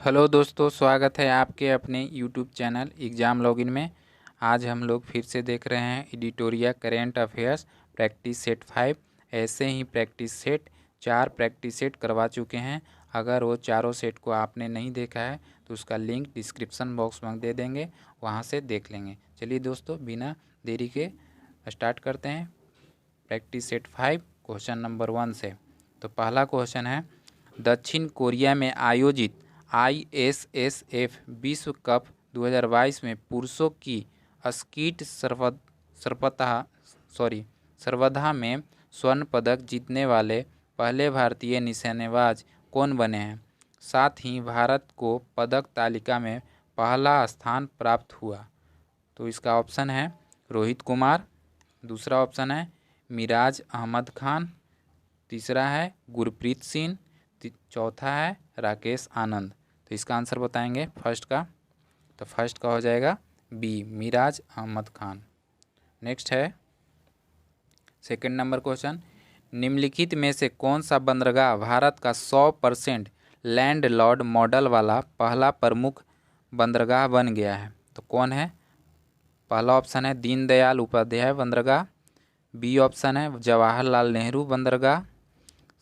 Hello दोस्तों, स्वागत है आपके अपने यूट्यूब चैनल एग्ज़ाम लॉगिन में। आज हम लोग फिर से देख रहे हैं एडिटोरिया करेंट अफेयर्स प्रैक्टिस सेट 5। ऐसे ही प्रैक्टिस सेट 4 प्रैक्टिस सेट करवा चुके हैं। अगर वो चारों सेट को आपने नहीं देखा है तो उसका लिंक डिस्क्रिप्शन बॉक्स में दे देंगे, वहाँ से देख लेंगे। चलिए दोस्तों, बिना देरी के स्टार्ट करते हैं प्रैक्टिस सेट 5 क्वेश्चन नंबर 1 से। तो पहला क्वेश्चन है, दक्षिण कोरिया में आयोजित ISSF विश्व कप 2022 में पुरुषों की स्कीट सर्वधा में स्वर्ण पदक जीतने वाले पहले भारतीय निशानेबाज कौन बने हैं? साथ ही भारत को पदक तालिका में पहला स्थान प्राप्त हुआ। तो इसका ऑप्शन है रोहित कुमार, दूसरा ऑप्शन है मिराज अहमद खान, तीसरा है गुरप्रीत सिंह, चौथा है राकेश आनंद। तो इसका आंसर बताएंगे फर्स्ट का। तो फर्स्ट का हो जाएगा बी, मिराज अहमद खान। नेक्स्ट है सेकंड नंबर क्वेश्चन, निम्नलिखित में से कौन सा बंदरगाह भारत का 100% लैंड लॉर्ड मॉडल वाला पहला प्रमुख बंदरगाह बन गया है? तो कौन है? पहला ऑप्शन है दीनदयाल उपाध्याय बंदरगाह, बी ऑप्शन है जवाहरलाल नेहरू बंदरगाह,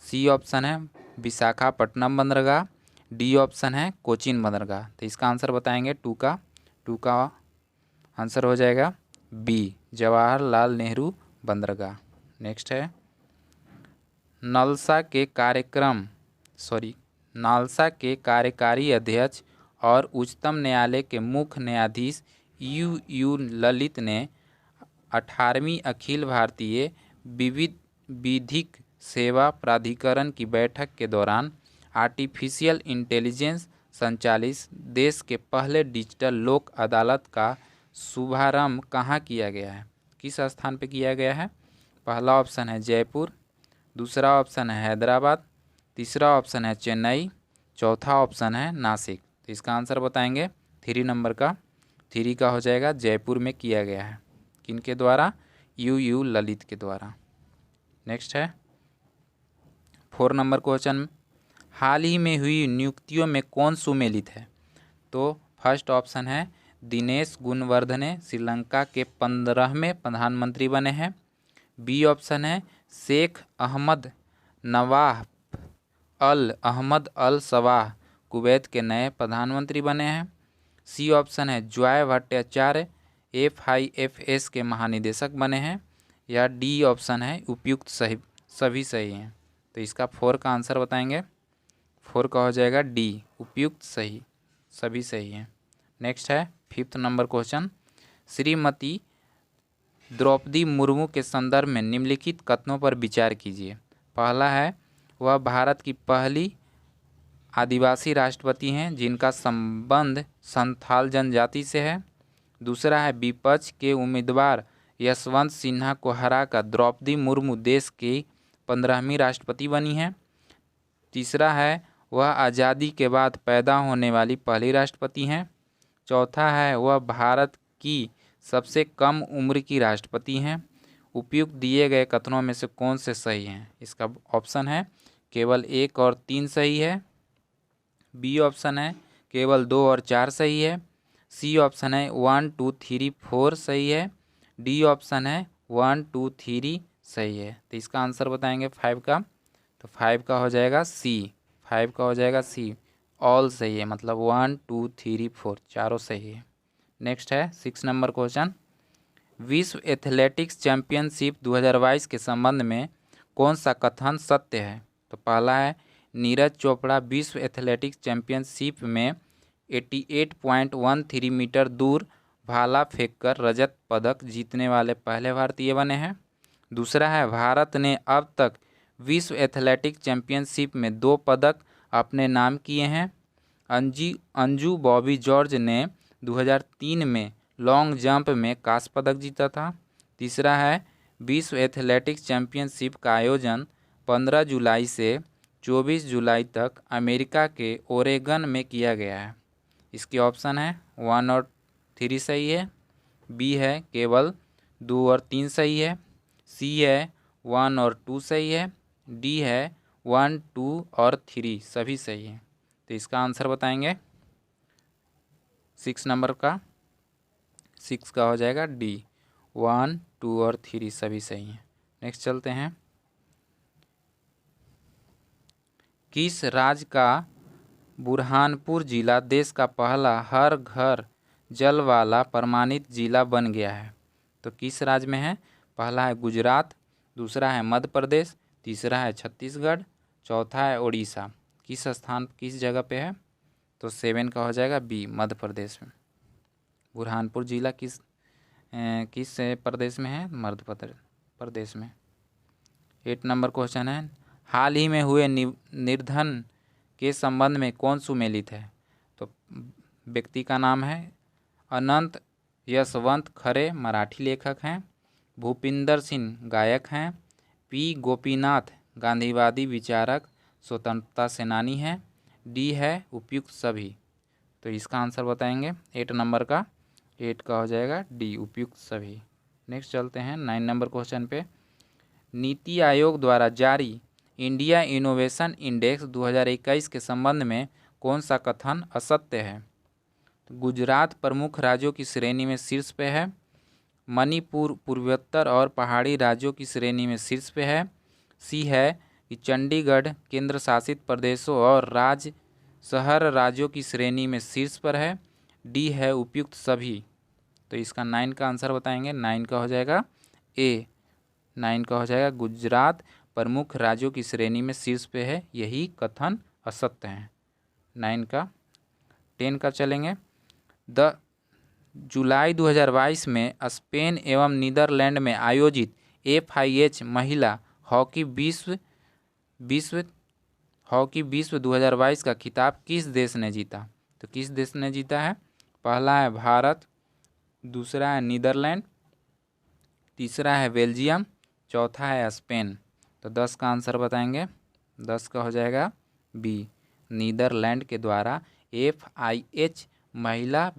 सी ऑप्शन है विशाखापट्टनम बंदरगाह, डी ऑप्शन है कोचीन बंदरगाह। तो इसका आंसर बताएंगे टू का आंसर हो जाएगा बी, जवाहरलाल नेहरू बंदरगाह। नेक्स्ट है नालसा के कार्यकारी अध्यक्ष और उच्चतम न्यायालय के मुख्य न्यायाधीश यू ललित ने 18वीं अखिल भारतीय विधिक सेवा प्राधिकरण की बैठक के दौरान आर्टिफिशियल इंटेलिजेंस संचालित देश के पहले डिजिटल लोक अदालत का शुभारंभ कहाँ किया गया है? किस स्थान पर किया गया है? पहला ऑप्शन है जयपुर, दूसरा ऑप्शन है हैदराबाद, तीसरा ऑप्शन है चेन्नई, चौथा ऑप्शन है नासिक। तो इसका आंसर बताएंगे थ्री का हो जाएगा जयपुर में किया गया है। किनके द्वारा? यू ललित के द्वारा। नेक्स्ट है 4 नंबर क्वेश्चन, हाल ही में हुई नियुक्तियों में कौन सुमेलित है? तो फर्स्ट ऑप्शन है दिनेश गुणवर्धने श्रीलंका के 15वें प्रधानमंत्री बने हैं। बी ऑप्शन है शेख अहमद नवाफ अहमद अल सवाह कुवैत के नए प्रधानमंत्री बने हैं। सी ऑप्शन है जॉय भट्टाचार्य FIFS के महानिदेशक बने हैं, या डी ऑप्शन है उपयुक्त सभी सही हैं। तो इसका 4 का आंसर बताएंगे। 4 का हो जाएगा डी, उपयुक्त सभी सही हैं। नेक्स्ट है 5th number question, Shrimati Draupadi Murmu के संदर्भ में निम्नलिखित कथनों पर विचार कीजिए। पहला है वह भारत की पहली आदिवासी राष्ट्रपति हैं जिनका संबंध संथाल जनजाति से है। दूसरा है विपक्ष के उम्मीदवार यशवंत सिन्हा को हराकर द्रौपदी मुर्मू देश की 15वीं राष्ट्रपति बनी हैं। तीसरा है वह आज़ादी के बाद पैदा होने वाली पहली राष्ट्रपति हैं। चौथा है वह भारत की सबसे कम उम्र की राष्ट्रपति हैं। उपयुक्त दिए गए कथनों में से कौन से सही हैं? इसका ऑप्शन है केवल 1 और 3 सही है। बी ऑप्शन है केवल 2 और 4 सही है। सी ऑप्शन है 1 2 3 4 सही है। डी ऑप्शन है 1 2 3 सही है। तो इसका आंसर बताएंगे 5 का। तो 5 का हो जाएगा सी, 5 का हो जाएगा सी, ऑल सही है, मतलब 1 2 3 4 चारों सही है। नेक्स्ट है 6 नंबर क्वेश्चन, विश्व एथलेटिक्स चैंपियनशिप 2022 के संबंध में कौन सा कथन सत्य है? तो पहला है नीरज चोपड़ा विश्व एथलेटिक्स चैंपियनशिप में 88.13 मीटर दूर भाला फेंककर रजत पदक जीतने वाले पहले भारतीय बने हैं। दूसरा है भारत ने अब तक विश्व एथलेटिक्स चैंपियनशिप में 2 पदक अपने नाम किए हैं। अंजू बॉबी जॉर्ज ने 2003 में लॉन्ग जंप में कांस्य पदक जीता था। तीसरा है विश्व एथलेटिक्स चैंपियनशिप का आयोजन 15 जुलाई से 24 जुलाई तक अमेरिका के ओरेगन में किया गया है। इसके ऑप्शन है 1 और 3 सही है, बी है केवल 2 और 3 सही है, सी है 1 और 2 सही है, डी है 1 2 और 3 सभी सही है। तो इसका आंसर बताएंगे 6 नंबर का 6 का हो जाएगा डी। 1, 2 और 3 सभी सही हैं। नेक्स्ट चलते हैं। किस राज्य का बुरहानपुर जिला देश का पहला हर घर जल वाला प्रमाणित जिला बन गया है? तो किस राज्य में है? पहला है गुजरात, दूसरा है मध्य प्रदेश, तीसरा है छत्तीसगढ़, चौथा है उड़ीसा। किस स्थान किस जगह पे है? तो 7 का हो जाएगा बी, मध्य प्रदेश में। बुरहानपुर जिला किस प्रदेश में है? मध्य प्रदेश में। 8 नंबर क्वेश्चन है, हाल ही में हुए निर्धन के संबंध में कौन सुमेलित है? तो व्यक्ति का नाम है अनंत यशवंत खरे, मराठी लेखक हैं। भूपिंदर सिंह गायक हैं। पी गोपीनाथ गांधीवादी विचारक स्वतंत्रता सेनानी हैं। डी है उपयुक्त सभी। तो इसका आंसर बताएंगे 8 नंबर का। 8 का हो जाएगा डी, उपयुक्त सभी। नेक्स्ट चलते हैं 9 नंबर क्वेश्चन पे। नीति आयोग द्वारा जारी इंडिया इनोवेशन इंडेक्स 2021 के संबंध में कौन सा कथन असत्य है? तो गुजरात प्रमुख राज्यों की श्रेणी में शीर्ष पे है। मणिपुर पूर्वोत्तर और पहाड़ी राज्यों की श्रेणी में शीर्ष पे है। सी है कि चंडीगढ़ केंद्र शासित प्रदेशों और राज्य शहर राज्यों की श्रेणी में शीर्ष पर है। डी है उपयुक्त सभी। तो इसका 9 का आंसर बताएंगे। 9 का हो जाएगा ए। 9 का हो जाएगा गुजरात प्रमुख राज्यों की श्रेणी में शीर्ष पे है, यही कथन असत्य है। 9 का। 10 का चलेंगे। जुलाई 2022 में स्पेन एवं नीदरलैंड में आयोजित FIH महिला हॉकी विश्व 2022 का खिताब किस देश ने जीता? तो किस देश ने जीता है? पहला है भारत, दूसरा है नीदरलैंड, तीसरा है बेल्जियम, चौथा है स्पेन। तो 10 का आंसर बताएंगे। 10 का हो जाएगा बी, नीदरलैंड के द्वारा FIH महिला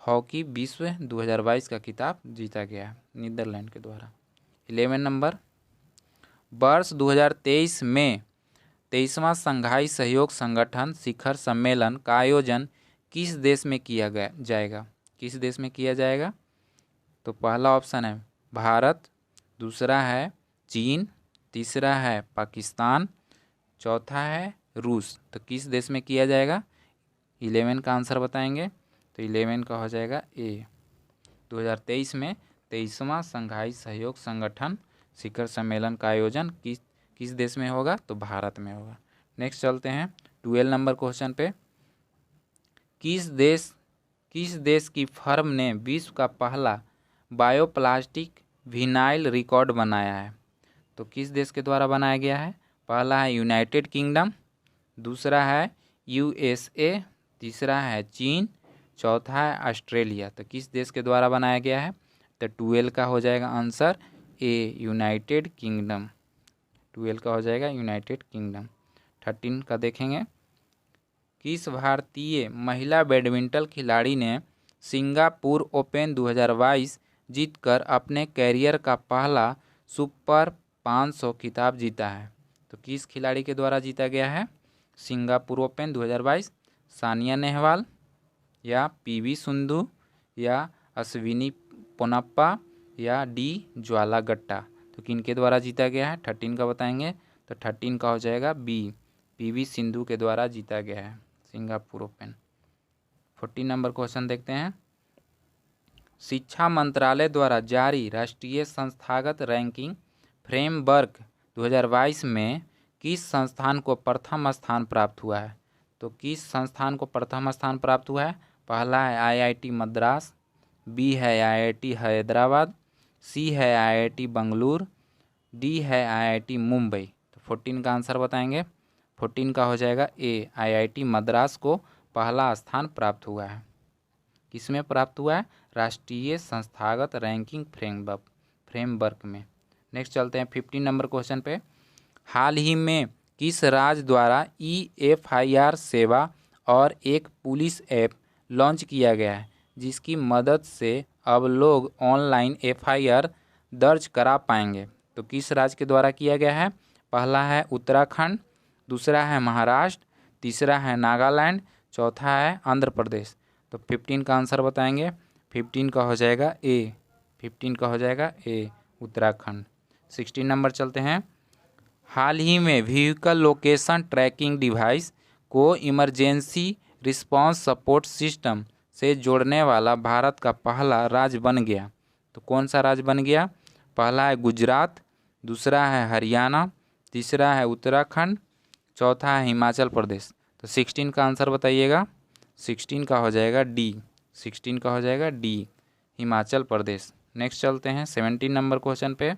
हॉकी विश्व 2022 का खिताब जीता गया है नीदरलैंड के द्वारा। 11 नंबर, वर्ष 2023 में 23वां संघाई सहयोग संगठन शिखर सम्मेलन का आयोजन किस देश में किया जाएगा? किस देश में किया जाएगा? तो पहला ऑप्शन है भारत, दूसरा है चीन, तीसरा है पाकिस्तान, चौथा है रूस। तो किस देश में किया जाएगा? 11 का आंसर बताएंगे। तो 11 का हो जाएगा ए। 2023 में 23वां संघाई सहयोग संगठन शिखर सम्मेलन का आयोजन किस देश में होगा? तो भारत में होगा। नेक्स्ट चलते हैं 12 नंबर क्वेश्चन पे। किस देश की फर्म ने विश्व का पहला बायोप्लास्टिक विनाइल रिकॉर्ड बनाया है? तो किस देश के द्वारा बनाया गया है? पहला है यूनाइटेड किंगडम, दूसरा है USA, तीसरा है चीन, चौथा है ऑस्ट्रेलिया। तो किस देश के द्वारा बनाया गया है? तो 12 का हो जाएगा आंसर ए, यूनाइटेड किंगडम। 12 का हो जाएगा यूनाइटेड किंगडम। 13 का देखेंगे। किस भारतीय महिला बैडमिंटन खिलाड़ी ने सिंगापुर ओपन 2022 जीतकर अपने कैरियर का पहला सुपर 500 खिताब जीता है? तो किस खिलाड़ी के द्वारा जीता गया है सिंगापुर ओपन 2022? सानिया नेहवाल या PV सिंधु या अश्विनी पोनप्पा या डी ज्वाला गट्टा? तो किन के द्वारा जीता गया है? 13 का बताएंगे। तो 13 का हो जाएगा बी, PV सिंधु के द्वारा जीता गया है सिंगापुर ओपन। 14 नंबर क्वेश्चन देखते हैं। शिक्षा मंत्रालय द्वारा जारी राष्ट्रीय संस्थागत रैंकिंग फ्रेमवर्क 2022 में किस संस्थान को प्रथम स्थान प्राप्त हुआ है? तो किस संस्थान को प्रथम स्थान प्राप्त हुआ है? पहला है IIT मद्रास, बी है IIT हैदराबाद, सी है IIT बंगलुरु, डी है IIT मुंबई। तो 14 का आंसर बताएंगे। 14 का हो जाएगा ए, IIT मद्रास को पहला स्थान प्राप्त हुआ है। किसमें प्राप्त हुआ है? राष्ट्रीय संस्थागत रैंकिंग फ्रेमवर्क में। नेक्स्ट चलते हैं 15 नंबर क्वेश्चन पे। हाल ही में किस राज्य द्वारा EFIR सेवा और एक पुलिस ऐप लॉन्च किया गया है, जिसकी मदद से अब लोग ऑनलाइन FIR दर्ज करा पाएंगे? तो किस राज्य के द्वारा किया गया है? पहला है उत्तराखंड, दूसरा है महाराष्ट्र, तीसरा है नागालैंड, चौथा है आंध्र प्रदेश। तो 15 का आंसर बताएंगे। 15 का हो जाएगा ए। 15 का हो जाएगा ए, उत्तराखंड। 16 नंबर चलते हैं। हाल ही में व्हीकल लोकेशन ट्रैकिंग डिवाइस को इमरजेंसी रिस्पांस सपोर्ट सिस्टम से जोड़ने वाला भारत का पहला राज्य बन गया। तो कौन सा राज्य बन गया? पहला है गुजरात, दूसरा है हरियाणा, तीसरा है उत्तराखंड, चौथा है हिमाचल प्रदेश। तो 16 का आंसर बताइएगा। 16 का हो जाएगा डी। 16 का हो जाएगा डी, हिमाचल प्रदेश। नेक्स्ट चलते हैं 17 नंबर क्वेश्चन पे।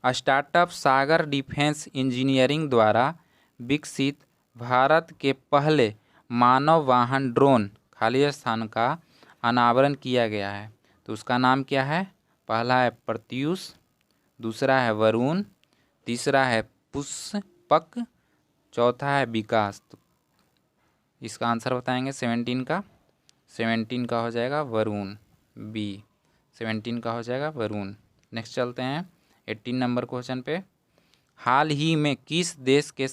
स्टार्टअप सागर डिफेंस इंजीनियरिंग द्वारा विकसित भारत के पहले मानव वाहन ड्रोन खाली स्थान का अनावरण किया गया है। तो उसका नाम क्या है? पहला है प्रत्यूष, दूसरा है वरुण, तीसरा है पुष्पक, चौथा है विकास। तो इसका आंसर बताएंगे 17 का। 17 का हो जाएगा वरुण, बी। 17 का हो जाएगा वरुण। नेक्स्ट चलते हैं 18 नंबर क्वेश्चन पे। हाल ही में किस देश के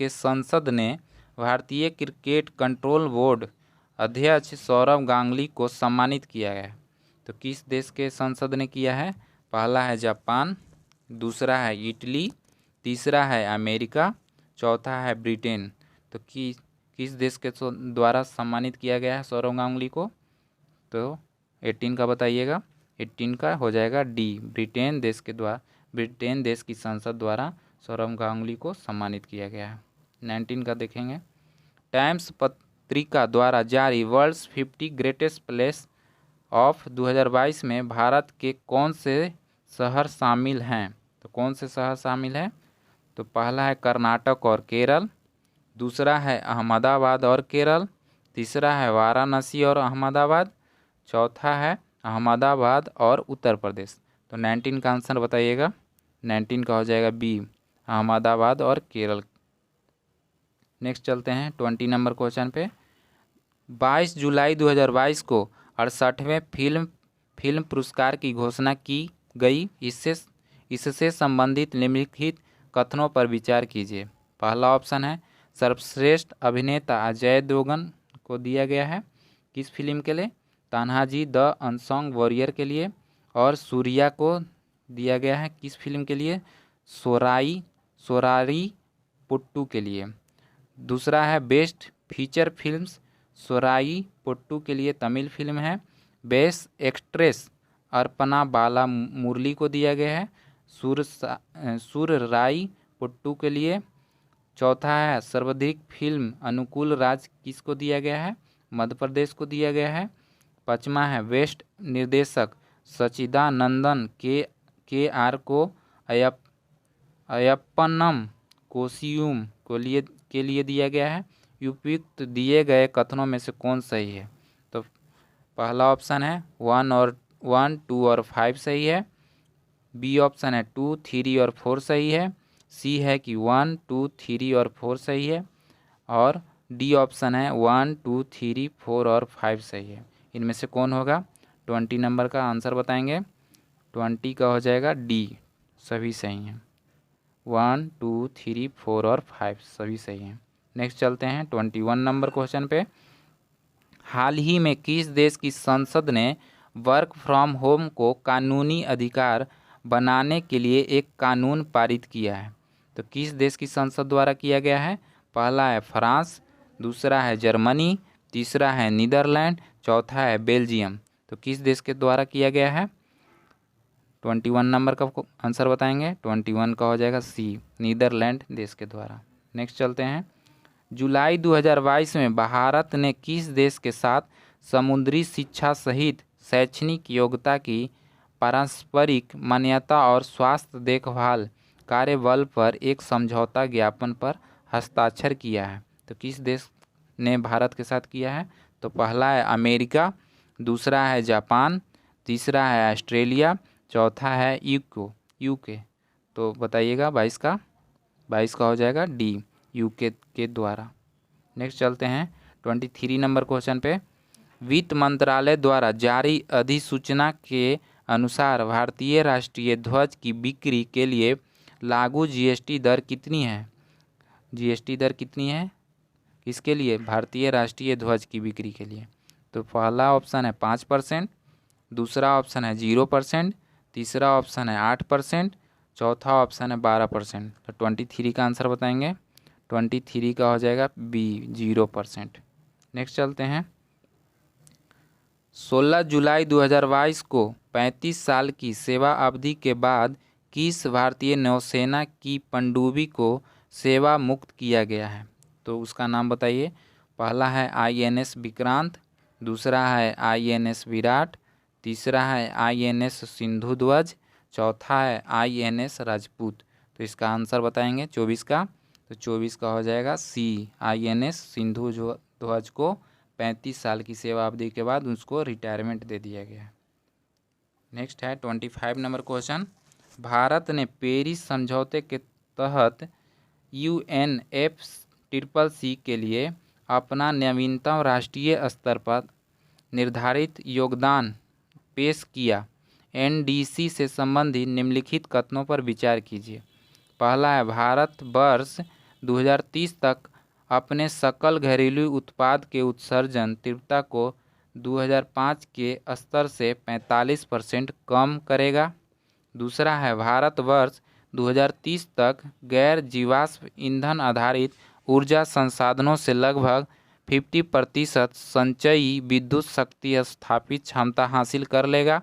संसद ने भारतीय क्रिकेट कंट्रोल बोर्ड अध्यक्ष सौरव गांगुली को सम्मानित किया है? तो किस देश के संसद ने किया है? पहला है जापान, दूसरा है इटली, तीसरा है अमेरिका, चौथा है ब्रिटेन। तो किस देश के द्वारा सम्मानित किया गया है सौरव गांगुली को? तो 18 का बताइएगा। 18 का हो जाएगा डी, ब्रिटेन देश की संसद द्वारा सौरव गांगुली को सम्मानित किया गया है। 19 का देखेंगे। टाइम्स पत्रिका द्वारा जारी वर्ल्ड्स 50 ग्रेटेस्ट प्लेस ऑफ 2022 में भारत के कौन से शहर शामिल हैं? तो कौन से शहर शामिल हैं? तो पहला है कर्नाटक और केरल, दूसरा है अहमदाबाद और केरल, तीसरा है वाराणसी और अहमदाबाद, चौथा है अहमदाबाद और उत्तर प्रदेश। तो 19 का आंसर बताइएगा। 19 का हो जाएगा बी, अहमदाबाद और केरल। नेक्स्ट चलते हैं 20 नंबर क्वेश्चन पे। 22 जुलाई 2022 को 68वें फिल्म पुरस्कार की घोषणा की गई। इससे संबंधित निम्नलिखित कथनों पर विचार कीजिए। पहला ऑप्शन है सर्वश्रेष्ठ अभिनेता अजय देवगन को दिया गया है। किस फिल्म के लिए? तान्हाजी द अनसंग वॉरियर के लिए। और सूर्या को दिया गया है किस फिल्म के लिए? सोरारी पुट्टू के लिए। दूसरा है बेस्ट फीचर फिल्म्स, सोराई पुट्टू के लिए तमिल फिल्म है। बेस्ट एक्ट्रेस अर्पणा बाला मुरली को दिया गया है सुरराई पुट्टू के लिए। चौथा है सर्वाधिक फिल्म अनुकूल राज किसको दिया गया है? मध्य प्रदेश को दिया गया है। पांचवा है बेस्ट निर्देशक सचिदानंदन के आर को अयप्पनम कोशियुम के लिए दिया गया है। उपयुक्त दिए गए कथनों में से कौन सही है? तो पहला ऑप्शन है 1, 2 और 5 सही है। बी ऑप्शन है 2, 3 और 4 सही है। सी है कि 1, 2, 3 और 4 सही है। और डी ऑप्शन है 1, 2, 3, 4 और 5 सही है। इनमें से कौन होगा? 20 नंबर का आंसर बताएंगे। 20 का हो जाएगा डी, सभी सही हैं। 1, 2, 3, 4 और 5 सभी सही हैं। नेक्स्ट चलते हैं 21 नंबर क्वेश्चन पे। हाल ही में किस देश की संसद ने वर्क फ्रॉम होम को कानूनी अधिकार बनाने के लिए एक कानून पारित किया है? तो किस देश की संसद द्वारा किया गया है? पहला है फ्रांस, दूसरा है जर्मनी, तीसरा है नीदरलैंड, चौथा है बेल्जियम। तो किस देश के द्वारा किया गया है? 21 नंबर का आंसर बताएंगे। 21 का हो जाएगा सी, नीदरलैंड देश के द्वारा। नेक्स्ट चलते हैं। जुलाई 2022 में भारत ने किस देश के साथ समुद्री शिक्षा सहित शैक्षणिक योग्यता की पारस्परिक मान्यता और स्वास्थ्य देखभाल कार्यबल पर एक समझौता ज्ञापन पर हस्ताक्षर किया है? तो किस देश ने भारत के साथ किया है? तो पहला है अमेरिका, दूसरा है जापान, तीसरा है ऑस्ट्रेलिया, चौथा है यूके। तो बताइएगा 22 का हो जाएगा डी, यूके के द्वारा। नेक्स्ट चलते हैं 23 नंबर क्वेश्चन पे। वित्त मंत्रालय द्वारा जारी अधिसूचना के अनुसार भारतीय राष्ट्रीय ध्वज की बिक्री के लिए लागू जीएसटी दर कितनी है? जीएसटी दर कितनी है किसके लिए? भारतीय राष्ट्रीय ध्वज की बिक्री के लिए। तो पहला ऑप्शन है 5%, दूसरा ऑप्शन है 0%, तीसरा ऑप्शन है 8%, चौथा ऑप्शन है 12%। तो 23 का आंसर बताएंगे। 23 का हो जाएगा बी 0%। नेक्स्ट चलते हैं। 16 जुलाई 2022 को 35 साल की सेवा अवधि के बाद किस भारतीय नौसेना की पनडुब्बी को सेवा मुक्त किया गया है? तो उसका नाम बताइए। पहला है आईएनएस विक्रांत, दूसरा है आईएनएस विराट, तीसरा है आईएनएस सिंधु ध्वज, चौथा है आईएनएस राजपूत। तो इसका आंसर बताएंगे 24 का। तो 24 का हो जाएगा सी आईएनएस सिंधु ध्वज को 35 साल की सेवा अवधि के बाद उसको रिटायरमेंट दे दिया गया। नेक्स्ट है 25 नंबर क्वेश्चन। भारत ने पेरिस समझौते के तहत UNFCCC के लिए अपना नवीनतम राष्ट्रीय स्तर पर निर्धारित योगदान पेश किया। NDC से संबंधित निम्नलिखित कथनों पर विचार कीजिए। पहला है भारत वर्ष 2030 तक अपने सकल घरेलू उत्पाद के उत्सर्जन तीव्रता को 2005 के स्तर से 45% कम करेगा। दूसरा है भारत वर्ष 2030 तक गैर जीवाश्म ईंधन आधारित ऊर्जा संसाधनों से लगभग 50% संचयी विद्युत शक्ति स्थापित क्षमता हासिल कर लेगा।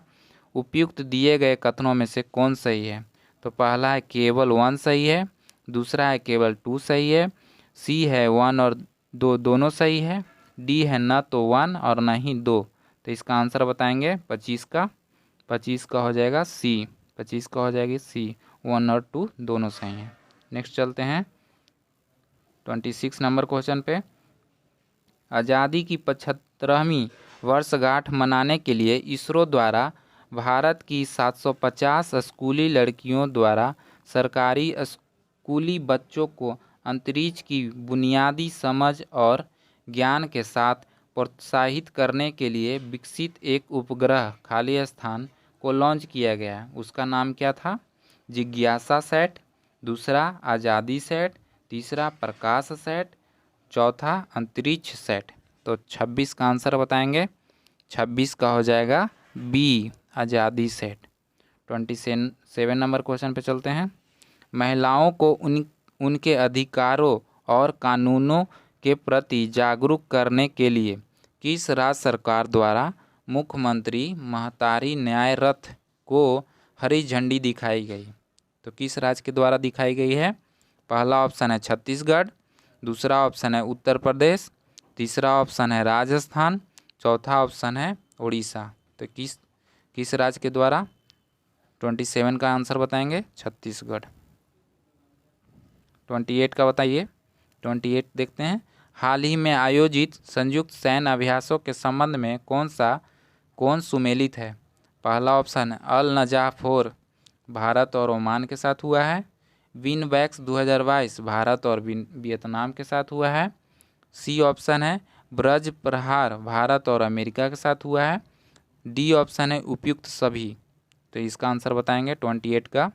उपयुक्त दिए गए कथनों में से कौन सही है? तो पहला है केवल 1 सही है, दूसरा है केवल 2 सही है, सी है 1 और 2 दोनों सही है, डी है न तो 1 और न ही 2। तो इसका आंसर बताएंगे 25 का। 25 का हो जाएगा सी। 25 का हो जाएगी सी, 1 और 2 दोनों सही हैं। नेक्स्ट चलते हैं 26 नंबर क्वेश्चन पे। आज़ादी की 75वीं वर्षगांठ मनाने के लिए इसरो द्वारा भारत की 750 स्कूली लड़कियों द्वारा सरकारी स्कूली बच्चों को अंतरिक्ष की बुनियादी समझ और ज्ञान के साथ प्रोत्साहित करने के लिए विकसित एक उपग्रह खाली स्थान को लॉन्च किया गया। उसका नाम क्या था? जिज्ञासा सेट, दूसरा आज़ादी सेट, तीसरा प्रकाश सेट, चौथा अंतरिक्ष सेट। तो 26 का आंसर बताएंगे। 26 का हो जाएगा बी आज़ादी सेट। 27 नंबर क्वेश्चन पे चलते हैं। महिलाओं को उनके अधिकारों और कानूनों के प्रति जागरूक करने के लिए किस राज्य सरकार द्वारा मुख्यमंत्री महतारी न्याय रथ को हरी झंडी दिखाई गई? तो किस राज्य के द्वारा दिखाई गई है? पहला ऑप्शन है छत्तीसगढ़, दूसरा ऑप्शन है उत्तर प्रदेश, तीसरा ऑप्शन है राजस्थान, चौथा ऑप्शन है उड़ीसा। तो किस राज्य के द्वारा? 27 का आंसर बताएंगे छत्तीसगढ़। 28 का बताइए। 28 देखते हैं। हाल ही में आयोजित संयुक्त सैन्य अभ्यासों के संबंध में कौन सुमेलित है? पहला ऑप्शन है अल नजाफ 4 भारत और ओमान के साथ हुआ है, विनबैक्स 2022 भारत और वियतनाम के साथ हुआ है, सी ऑप्शन है ब्रज प्रहार भारत और अमेरिका के साथ हुआ है, डी ऑप्शन है उपयुक्त सभी। तो इसका आंसर बताएंगे 28 का।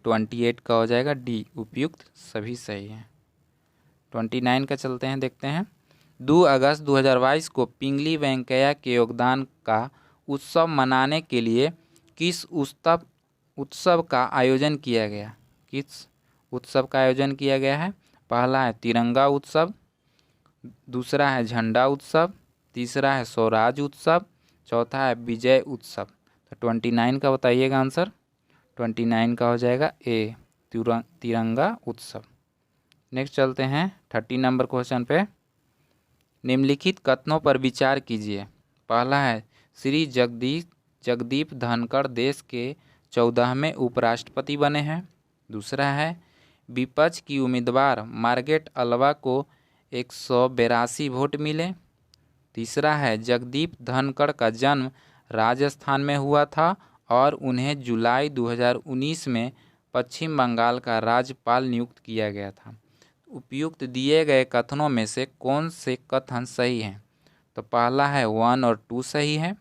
28 का हो जाएगा डी उपयुक्त सभी सही है। 29 का चलते हैं, देखते हैं। 2 अगस्त 2022 को पिंगली वेंकैया के योगदान का उत्सव मनाने के लिए किस उत्सव का आयोजन किया गया? किस उत्सव का आयोजन किया गया है? पहला है तिरंगा उत्सव, दूसरा है झंडा उत्सव, तीसरा है स्वराज उत्सव, चौथा है विजय उत्सव। तो 29 का बताइएगा आंसर। 29 का हो जाएगा ए तिरंगा उत्सव। नेक्स्ट चलते हैं 30 नंबर क्वेश्चन पे। निम्नलिखित कथनों पर विचार कीजिए। पहला है श्री जगदीप धनखड़ देश के 14वें उपराष्ट्रपति बने हैं। दूसरा है विपक्ष की उम्मीदवार मार्गरेट अल्वा को 182 वोट मिले। तीसरा है जगदीप धनखड़ का जन्म राजस्थान में हुआ था और उन्हें जुलाई 2019 में पश्चिम बंगाल का राज्यपाल नियुक्त किया गया था। उपयुक्त दिए गए कथनों में से कौन से कथन सही हैं? तो पहला है 1 और 2 सही है,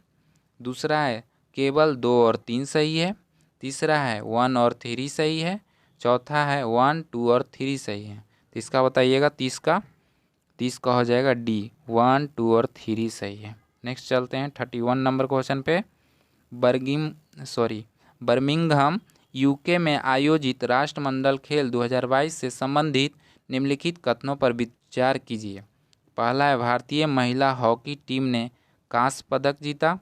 दूसरा है केवल 2 और 3 सही है, तीसरा है 1 और 3 सही है, चौथा है 1, 2 और 3 सही है। तो इसका बताइएगा 30 का हो जाएगा डी, 1, 2 और 3 सही है। नेक्स्ट चलते हैं 31 नंबर क्वेश्चन पे। बर्मिंघम यूके में आयोजित राष्ट्रमंडल खेल 2022 से संबंधित निम्नलिखित कथनों पर विचार कीजिए। पहला है भारतीय महिला हॉकी टीम ने कांस्य पदक जीता।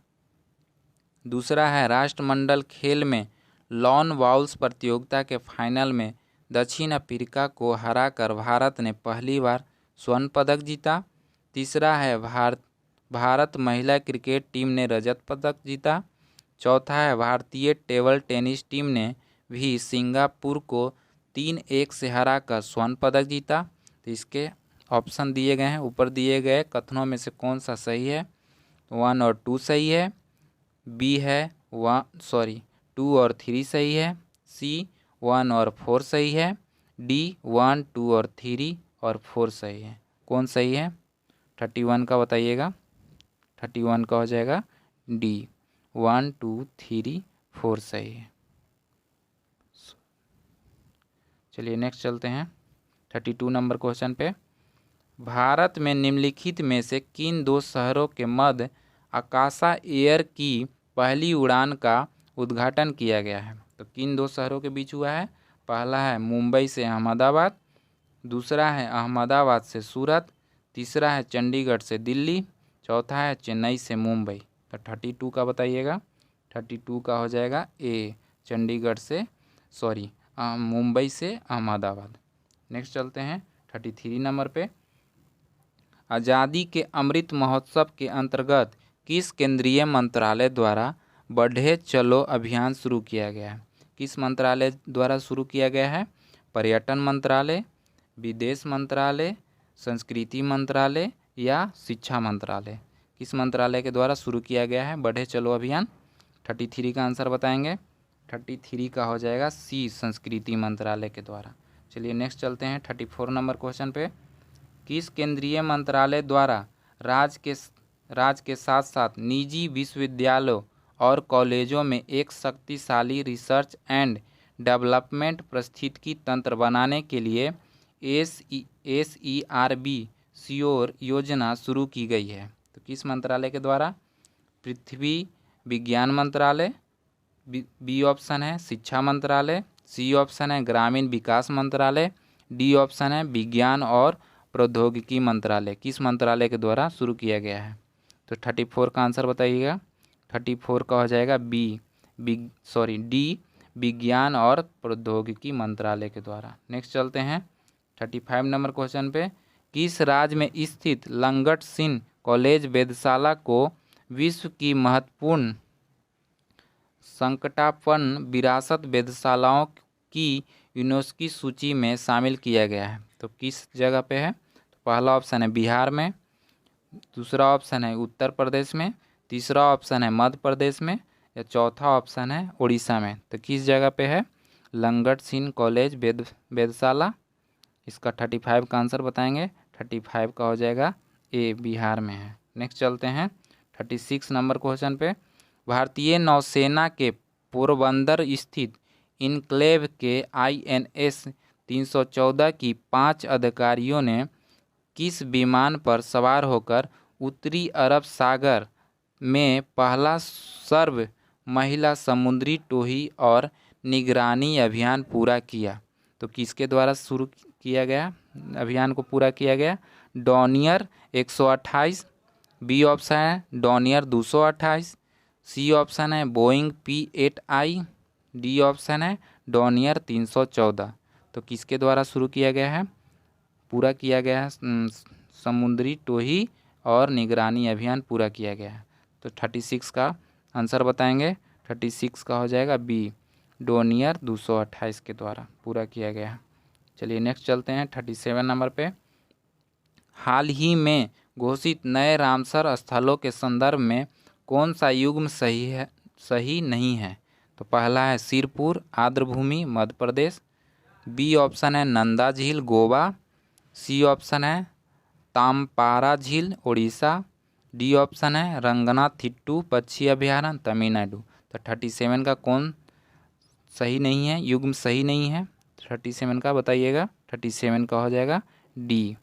दूसरा है राष्ट्रमंडल खेल में लॉन बाउल्स प्रतियोगिता के फाइनल में दक्षिण अफ्रीका को हराकर भारत ने पहली बार स्वर्ण पदक जीता। तीसरा है भारत महिला क्रिकेट टीम ने रजत पदक जीता। चौथा है भारतीय टेबल टेनिस टीम ने भी सिंगापुर को 3-1 से हराकर स्वर्ण पदक जीता। तो इसके ऑप्शन दिए गए हैं, ऊपर दिए गए कथनों में से कौन सा सही है? 1 और 2 सही है, बी है 2 और 3 सही है, सी 1 और 4 सही है, डी 1, 2 और 3 और 4 सही है। कौन सही है? 31 का बताइएगा। 31 का हो जाएगा डी, 1, 2, 3, 4 सही है। चलिए नेक्स्ट चलते हैं 32 नंबर क्वेश्चन पे। भारत में निम्नलिखित में से किन दो शहरों के मध्य आकाशा एयर की पहली उड़ान का उद्घाटन किया गया है? तो किन दो शहरों के बीच हुआ है? पहला है मुंबई से अहमदाबाद, दूसरा है अहमदाबाद से सूरत, तीसरा है चंडीगढ़ से दिल्ली, चौथा है चेन्नई से मुंबई। तो 32 का बताइएगा। 32 का हो जाएगा ए, चंडीगढ़ से मुंबई से अहमदाबाद। नेक्स्ट चलते हैं 33 नंबर पे। आज़ादी के अमृत महोत्सव के अंतर्गत किस केंद्रीय मंत्रालय द्वारा बढ़े चलो अभियान शुरू किया गया है? किस मंत्रालय द्वारा शुरू किया गया है? पर्यटन मंत्रालय, विदेश मंत्रालय, संस्कृति मंत्रालय या शिक्षा मंत्रालय? किस मंत्रालय के द्वारा शुरू किया गया है बढ़े चलो अभियान? 33 का आंसर बताएंगे। 33 का हो जाएगा सी, संस्कृति मंत्रालय के द्वारा। चलिए नेक्स्ट चलते हैं 34 नंबर क्वेश्चन पे। किस केंद्रीय मंत्रालय द्वारा राज्य के साथ साथ निजी विश्वविद्यालयों और कॉलेजों में एक शक्तिशाली रिसर्च एंड डेवलपमेंट पारिस्थितिकी तंत्र बनाने के लिए SERB श्योर योजना शुरू की गई है? तो किस मंत्रालय के द्वारा? पृथ्वी विज्ञान मंत्रालय, बी ऑप्शन है शिक्षा मंत्रालय, सी ऑप्शन है ग्रामीण विकास मंत्रालय, डी ऑप्शन है विज्ञान और प्रौद्योगिकी मंत्रालय। किस मंत्रालय के द्वारा शुरू किया गया है? तो 34 का आंसर बताइएगा। 34 का हो जाएगा डी, विज्ञान और प्रौद्योगिकी मंत्रालय के द्वारा। नेक्स्ट चलते हैं 35 नंबर क्वेश्चन पे। किस राज्य में स्थित लंगट सिंह कॉलेज वेधशाला को विश्व की महत्वपूर्ण संकटापन्न विरासत वेधशालाओं की यूनेस्को सूची में शामिल किया गया है? तो किस जगह पे है? तो पहला ऑप्शन है बिहार में, दूसरा ऑप्शन है उत्तर प्रदेश में, तीसरा ऑप्शन है मध्य प्रदेश में या चौथा ऑप्शन है उड़ीसा में। तो किस जगह पे है लंगट सिंह कॉलेज वेधशाला? इसका 35 का आंसर बताएंगे। 35 का हो जाएगा ए, बिहार में है। नेक्स्ट चलते हैं 36 नंबर क्वेश्चन पे। भारतीय नौसेना के पोरबंदर स्थित इनक्लेव के INS 314 की 5 अधिकारियों ने किस विमान पर सवार होकर उत्तरी अरब सागर में पहला सर्व महिला समुद्री टोही और निगरानी अभियान पूरा किया? तो किसके द्वारा शुरू किया गया अभियान को पूरा किया गया? डॉनियर 128, बी ऑप्शन है डॉनियर 228, सी ऑप्शन है बोइंग P-8I, डी ऑप्शन है डॉनियर 314। तो किसके द्वारा शुरू किया गया है पूरा किया गया है समुद्री टोही और निगरानी अभियान पूरा किया गया है? तो 36 का आंसर बताएंगे। 36 का हो जाएगा बी, डॉनियर 228 के द्वारा पूरा किया गया है। चलिए नेक्स्ट चलते हैं 37 नंबर पे। हाल ही में घोषित नए रामसर स्थलों के संदर्भ में कौन सा युग्म सही नहीं है? तो पहला है सिरपुर आर्द्रभूमि मध्य प्रदेश, बी ऑप्शन है नंदा झील गोवा, सी ऑप्शन है तामपारा झील उड़ीसा, डी ऑप्शन है रंगनाथिट्टू पक्षी अभयारण्य तमिलनाडु। तो 37 का कौन सही नहीं है, युग्म सही नहीं है? 37 का बताइएगा। 37 का हो जाएगा डी।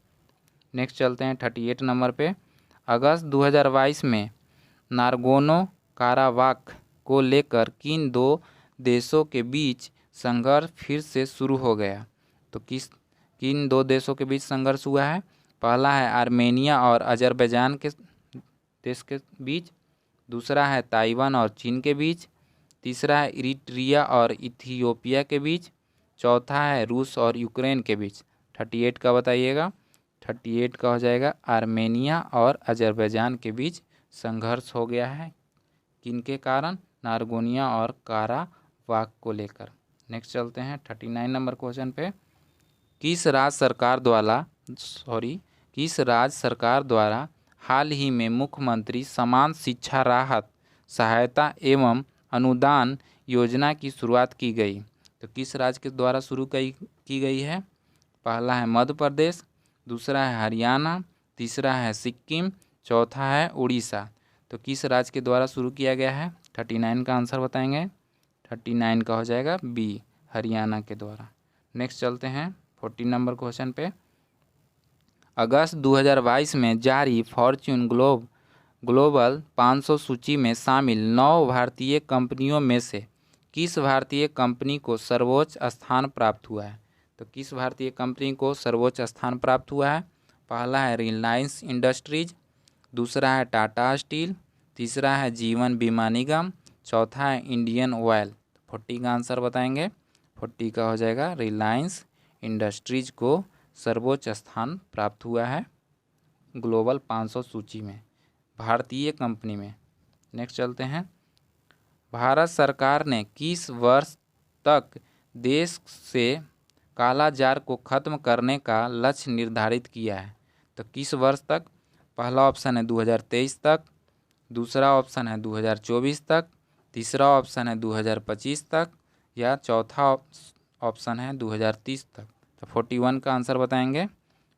नेक्स्ट चलते हैं 38 नंबर पे। अगस्त 2022 में नारगोनो काराबाख को लेकर किन दो देशों के बीच संघर्ष फिर से शुरू हो गया? तो किन दो देशों के बीच संघर्ष हुआ है? पहला है आर्मेनिया और अजरबैजान के देश के बीच, दूसरा है ताइवान और चीन के बीच, तीसरा है इरिट्रिया और इथियोपिया के बीच, चौथा है रूस और यूक्रेन के बीच। 38 का बताइएगा। 38 का हो जाएगा आर्मेनिया और अजरबैजान के बीच संघर्ष हो गया है। किनके कारण? नारगोनिया और काराबाख को लेकर। नेक्स्ट चलते हैं 39 नंबर क्वेश्चन पे। किस राज्य सरकार द्वारा हाल ही में मुख्यमंत्री समान शिक्षा राहत सहायता एवं अनुदान योजना की शुरुआत की गई? तो किस राज्य के द्वारा शुरू की गई है? पहला है मध्य प्रदेश, दूसरा है हरियाणा, तीसरा है सिक्किम, चौथा है उड़ीसा। तो किस राज्य के द्वारा शुरू किया गया है? 39 का आंसर बताएंगे। 39 का हो जाएगा बी, हरियाणा के द्वारा। नेक्स्ट चलते हैं 40 नंबर क्वेश्चन पे। अगस्त 2022 में जारी फॉर्च्यून ग्लोबल 500 सूची में शामिल 9 भारतीय कंपनियों में से किस भारतीय कंपनी को सर्वोच्च स्थान प्राप्त हुआ है? तो किस भारतीय कंपनी को सर्वोच्च स्थान प्राप्त हुआ है? पहला है रिलायंस इंडस्ट्रीज, दूसरा है टाटा स्टील, तीसरा है जीवन बीमा निगम, चौथा है इंडियन ऑयल। 40 का आंसर बताएंगे। 40 का हो जाएगा रिलायंस इंडस्ट्रीज को सर्वोच्च स्थान प्राप्त हुआ है ग्लोबल 500 सूची में, भारतीय कंपनी में। नेक्स्ट चलते हैं। भारत सरकार ने किस वर्ष तक देश से कालाजार को खत्म करने का लक्ष्य निर्धारित किया है? तो किस वर्ष तक? पहला ऑप्शन है 2023 तक, दूसरा ऑप्शन है 2024 तक, तीसरा ऑप्शन है 2025 तक, या चौथा ऑप्शन है 2030 तक। तो 41 का आंसर बताएंगे।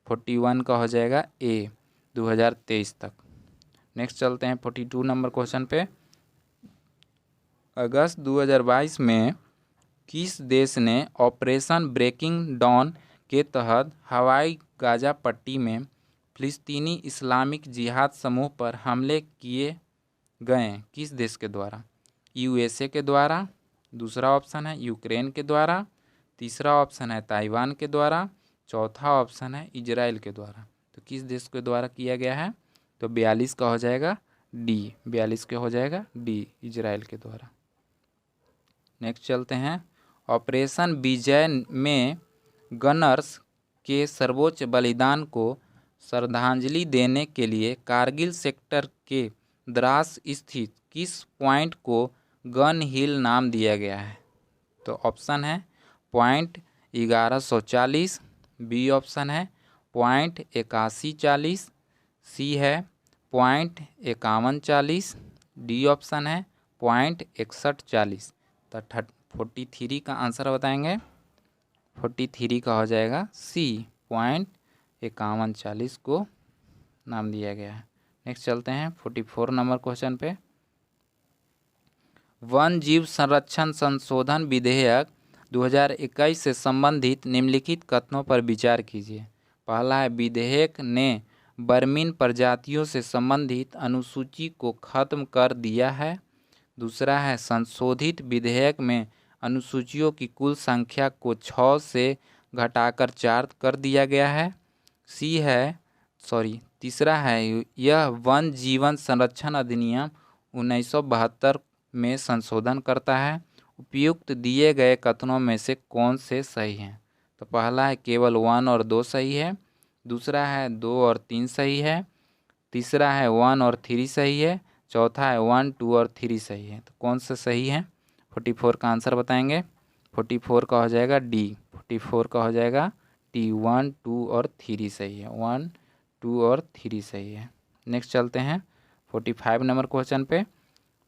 41 का हो जाएगा ए, 2023 तक। नेक्स्ट चलते हैं 42 नंबर क्वेश्चन पे। अगस्त 2022 में किस देश ने ऑपरेशन ब्रेकिंग डॉन के तहत हवाई गाजा पट्टी में फिलिस्तीनी इस्लामिक जिहाद समूह पर हमले किए गए? किस देश के द्वारा? यूएसए के द्वारा, दूसरा ऑप्शन है यूक्रेन के द्वारा, तीसरा ऑप्शन है ताइवान के द्वारा, चौथा ऑप्शन है इजराइल के द्वारा। तो किस देश के द्वारा किया गया है? तो 42 का हो जाएगा डी, 42 के हो जाएगा डी, इजराइल के द्वारा। नेक्स्ट चलते हैं। ऑपरेशन विजय में गनर्स के सर्वोच्च बलिदान को श्रद्धांजलि देने के लिए कारगिल सेक्टर के द्रास स्थित किस पॉइंट को गन हिल नाम दिया गया है? तो ऑप्शन है पॉइंट 1140, बी ऑप्शन है पॉइंट 8140, सी है पॉइंट 5140, डी ऑप्शन है पॉइंट 6140। तो 43 का आंसर बताएंगे। 43 का हो जाएगा सी, पॉइंट 5140 को नाम दिया गया है। नेक्स्ट चलते हैं 44 नंबर क्वेश्चन पे। वन जीव संरक्षण संशोधन विधेयक 2021 से संबंधित निम्नलिखित कथनों पर विचार कीजिए। पहला है विधेयक ने बर्मीन प्रजातियों से संबंधित अनुसूची को खत्म कर दिया है। दूसरा है संशोधित विधेयक में अनुसूचियों की कुल संख्या को 6 से घटाकर 4 कर दिया गया है। तीसरा है यह वन जीवन संरक्षण अधिनियम 1972 में संशोधन करता है। उपयुक्त दिए गए कथनों में से कौन से सही हैं? तो पहला है केवल 1 और 2 सही है, दूसरा है 2 और 3 सही है, तीसरा है 1 और 3 सही है, चौथा है 1, 2 और 3 सही है। तो कौन सा सही है? 44 का आंसर बताएंगे। 44 का हो जाएगा डी, 44 का हो जाएगा डी, 1, 2 और 3 सही है, 1, 2 और 3 सही है। नेक्स्ट चलते हैं 45 नंबर क्वेश्चन पे।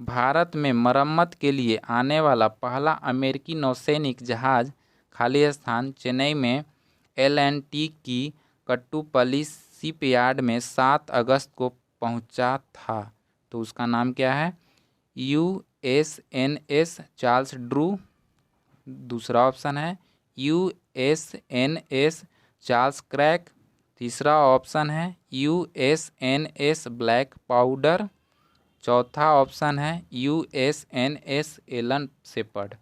भारत में मरम्मत के लिए आने वाला पहला अमेरिकी नौसैनिक जहाज खाली स्थान चेन्नई में L&T की कट्टुपल्ली शिपयार्ड में 7 अगस्त को पहुंचा था। तो उसका नाम क्या है? USNS चार्ल्स ड्रू, दूसरा ऑप्शन है USNS चार्ल्स क्रैक। तीसरा ऑप्शन है USNS ब्लैक पाउडर। चौथा ऑप्शन है USNS एलन शेपर्ड।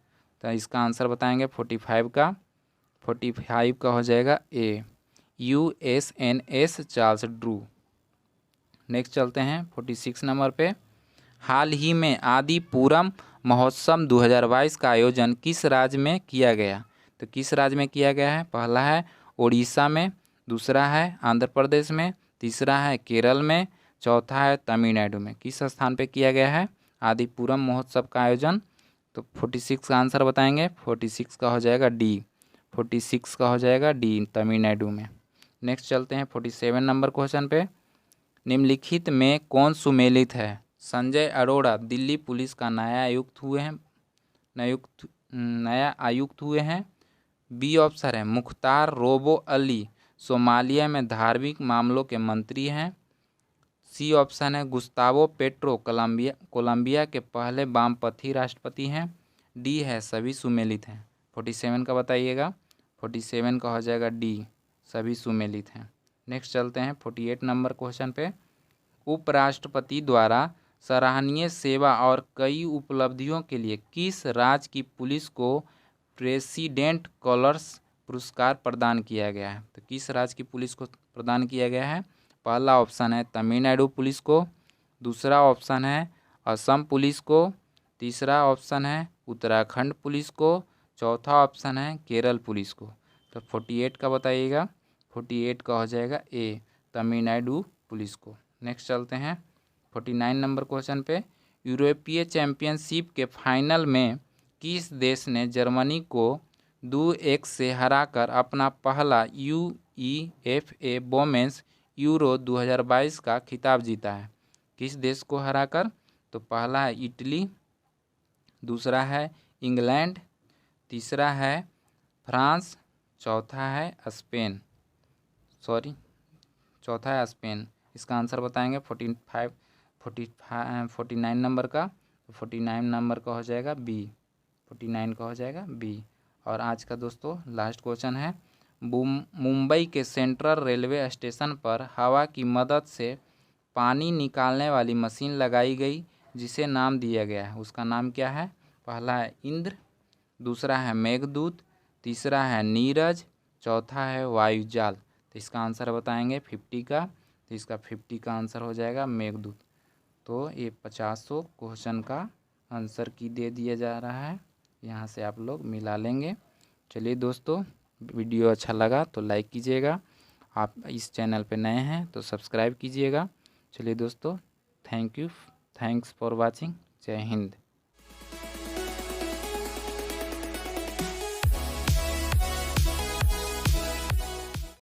तो इसका आंसर बताएंगे 45 का। 45 का हो जाएगा ए, USNS चार्ल्स ड्रू। नेक्स्ट चलते हैं 46 नंबर पे। हाल ही में आदि पूरम महोत्सव 2022 का आयोजन किस राज्य में किया गया? तो किस राज्य में किया गया है? पहला है उड़ीसा में, दूसरा है आंध्र प्रदेश में, तीसरा है केरल में, चौथा है तमिलनाडु में। किस स्थान पे किया गया है आदि पूरम महोत्सव का आयोजन? तो 46 का आंसर बताएंगे। 46 का हो जाएगा डी। 46 का हो जाएगा डी, तमिलनाडु में। नेक्स्ट चलते हैं 47 नंबर क्वेश्चन पे। निम्नलिखित में कौन सुमेलित है? संजय अरोड़ा दिल्ली पुलिस का नया आयुक्त हुए हैं। बी ऑप्शन है मुख्तार रोबो अली सोमालिया में धार्मिक मामलों के मंत्री हैं। सी ऑप्शन है गुस्तावो पेट्रो कोलंबिया के पहले वामपंथी राष्ट्रपति हैं। डी है सभी सुमेलित हैं। 47 का बताइएगा। 47 का हो जाएगा डी, सभी सुमेलित हैं। नेक्स्ट चलते हैं 48 नंबर क्वेश्चन पे। उपराष्ट्रपति द्वारा सराहनीय सेवा और कई उपलब्धियों के लिए किस राज्य की पुलिस को प्रेसिडेंट कलर्स पुरस्कार प्रदान किया गया है? तो किस राज्य की पुलिस को प्रदान किया गया है? पहला ऑप्शन है तमिलनाडु पुलिस को, दूसरा ऑप्शन है असम पुलिस को, तीसरा ऑप्शन है उत्तराखंड पुलिस को, चौथा ऑप्शन है केरल पुलिस को। तो 48 का बताइएगा। 48 का हो जाएगा ए, तमिलनाडु पुलिस को। नेक्स्ट चलते हैं 49 नंबर क्वेश्चन पे। यूरोपीय चैंपियनशिप के फाइनल में किस देश ने जर्मनी को 2-1 से हराकर अपना पहला UEFA वोमेन्स यूरो 2022 का खिताब जीता है? किस देश को हराकर? तो पहला है इटली, दूसरा है इंग्लैंड, तीसरा है फ्रांस, चौथा है स्पेन। इसका आंसर बताएंगे 49 नंबर का। 49 नंबर का हो जाएगा बी। 49 का हो जाएगा बी। और आज का दोस्तों लास्ट क्वेश्चन है। मुंबई के सेंट्रल रेलवे स्टेशन पर हवा की मदद से पानी निकालने वाली मशीन लगाई गई जिसे नाम दिया गया है, उसका नाम क्या है? पहला है इंद्र, दूसरा है मेघदूत, तीसरा है नीरज, चौथा है वायुजाल। तो इसका आंसर बताएंगे 50 का। तो इसका 50 का आंसर हो जाएगा मेघदूत। तो ये 50 क्वेश्चन का आंसर की दे दिया जा रहा है, यहाँ से आप लोग मिला लेंगे। चलिए दोस्तों, वीडियो अच्छा लगा तो लाइक कीजिएगा, आप इस चैनल पे नए हैं तो सब्सक्राइब कीजिएगा। चलिए दोस्तों, थैंक्स फॉर वाचिंग। जय हिंद।